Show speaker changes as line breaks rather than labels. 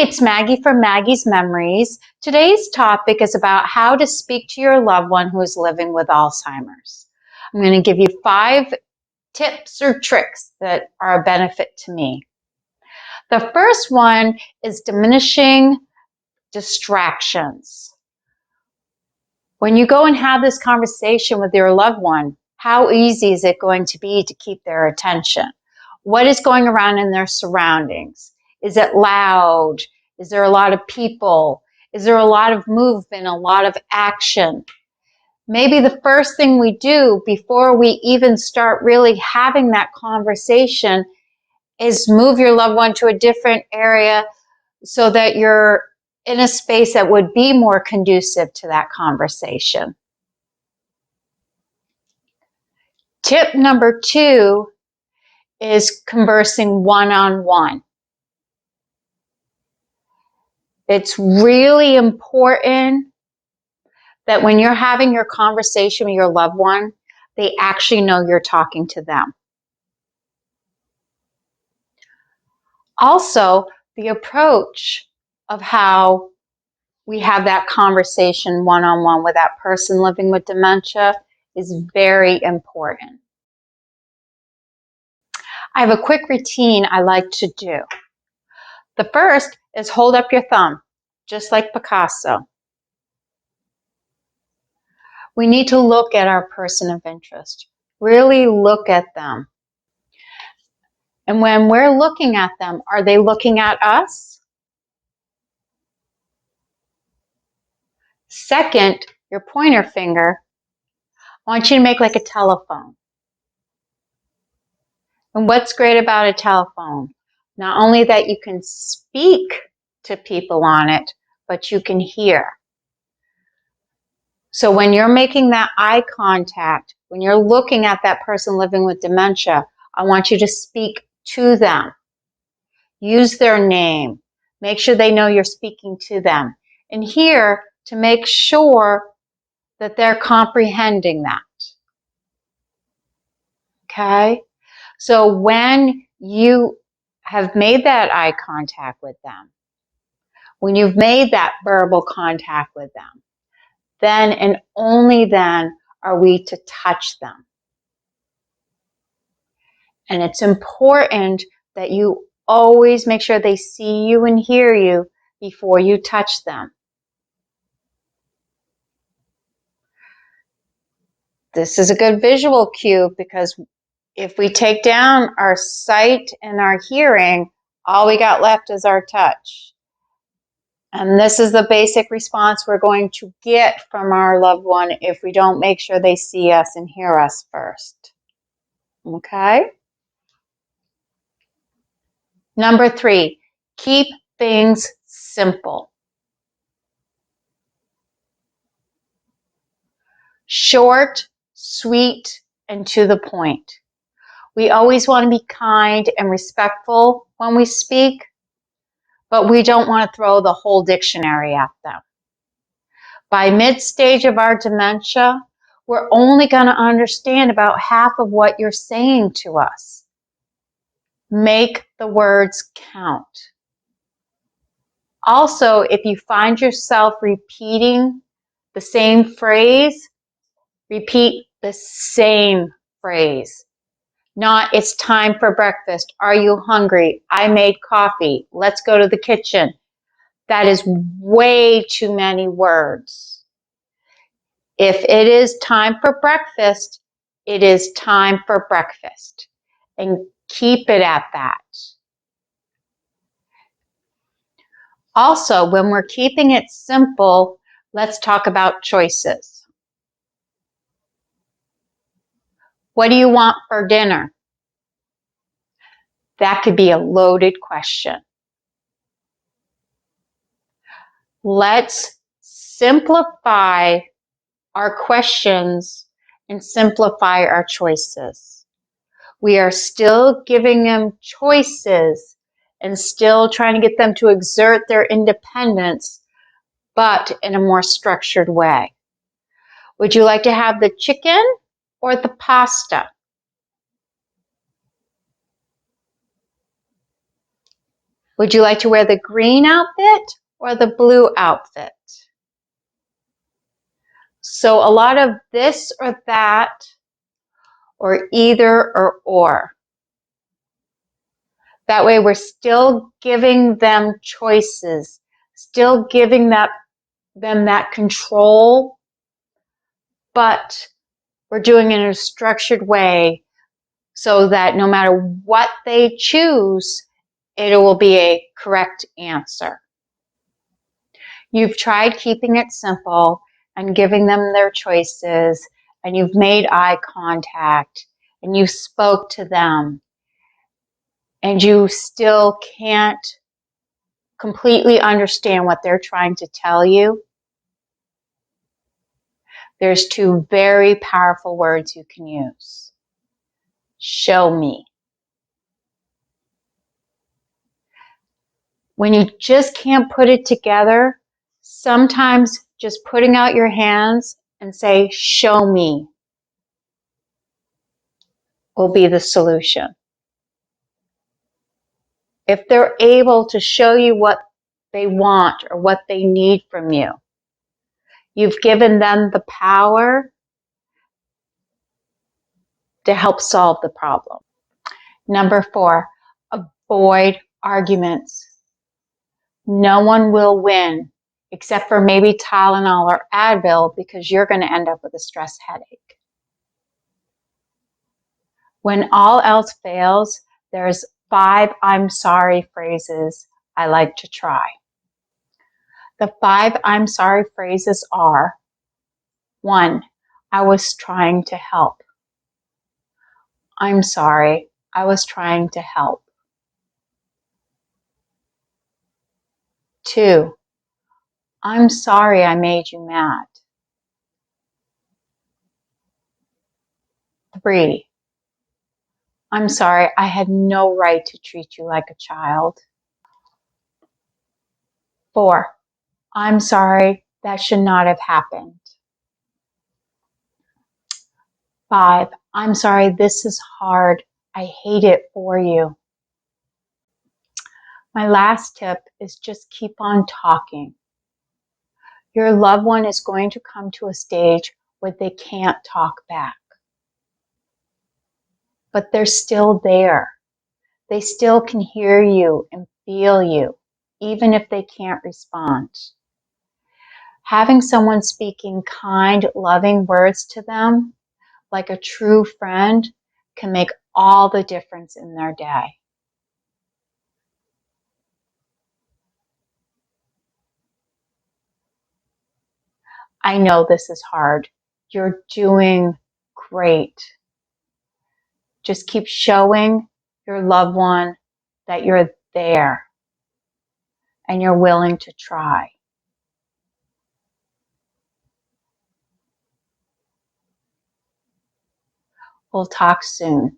Hi, it's Maggie from Maggie's Memories. Today's topic is about how to speak to your loved one who is living with Alzheimer's. I'm going to give you 5 tips or tricks that are a benefit to me. The first one is diminishing distractions. When you go and have this conversation with your loved one, how easy is it going to be to keep their attention? What is going around in their surroundings? Is it loud? Is there a lot of people? Is there a lot of movement, a lot of action? Maybe the first thing we do before we even start really having that conversation is move your loved one to a different area so that you're in a space that would be more conducive to that conversation. Tip number 2 is conversing one-on-one. It's really important that when you're having your conversation with your loved one, they actually know you're talking to them. Also, the approach of how we have that conversation one-on-one with that person living with dementia is very important. I have a quick routine I like to do. The first is hold up your thumb, just like Picasso. We need to look at our person of interest. Really look at them. And when we're looking at them, are they looking at us? Second, your pointer finger, I want you to make like a telephone. And what's great about a telephone? Not only that you can speak to people on it, but you can hear. So when you're making that eye contact, when you're looking at that person living with dementia, I want you to speak to them. Use their name. Make sure they know you're speaking to them. And hear to make sure that they're comprehending that. Okay? So when you have made that eye contact with them, when you've made that verbal contact with them, then and only then are we to touch them. And it's important that you always make sure they see you and hear you before you touch them. This is a good visual cue because if we take down our sight and our hearing, all we got left is our touch. And this is the basic response we're going to get from our loved one if we don't make sure they see us and hear us first. Okay? Number 3, keep things simple. Short, sweet, and to the point. We always want to be kind and respectful when we speak, but we don't want to throw the whole dictionary at them. By mid-stage of our dementia, we're only going to understand about half of what you're saying to us. Make the words count. Also, if you find yourself repeating the same phrase, repeat the same phrase. Not, it's time for breakfast. Are you hungry? I made coffee. Let's go to the kitchen. That is way too many words. If it is time for breakfast, it is time for breakfast. And keep it at that. Also, when we're keeping it simple, let's talk about choices. What do you want for dinner? That could be a loaded question. Let's simplify our questions and simplify our choices. We are still giving them choices and still trying to get them to exert their independence, but in a more structured way. Would you like to have the chicken or the pasta? Would you like to wear the green outfit or the blue outfit? So a lot of this or that, or either or. That way we're still giving them choices, still giving them that control, but we're doing it in a structured way so that no matter what they choose, it will be a correct answer. You've tried keeping it simple and giving them their choices, and you've made eye contact, and you spoke to them, and you still can't completely understand what they're trying to tell you. There's two very powerful words you can use. Show me. When you just can't put it together, sometimes just putting out your hands and say, show me, will be the solution. If they're able to show you what they want or what they need from you, you've given them the power to help solve the problem. Number 4, avoid arguments. No one will win except for maybe Tylenol or Advil, because you're going to end up with a stress headache. When all else fails, there's 5 I'm sorry phrases I like to try. The 5 I'm sorry phrases are: 1, I was trying to help. I'm sorry, I was trying to help. 2, I'm sorry I made you mad. 3, I'm sorry, I had no right to treat you like a child. 4, I'm sorry, that should not have happened. 5, I'm sorry, this is hard. I hate it for you. My last tip is just keep on talking. Your loved one is going to come to a stage where they can't talk back. But they're still there. They still can hear you and feel you, even if they can't respond. Having someone speaking kind, loving words to them, like a true friend, can make all the difference in their day. I know this is hard. You're doing great. Just keep showing your loved one that you're there and you're willing to try. We'll talk soon.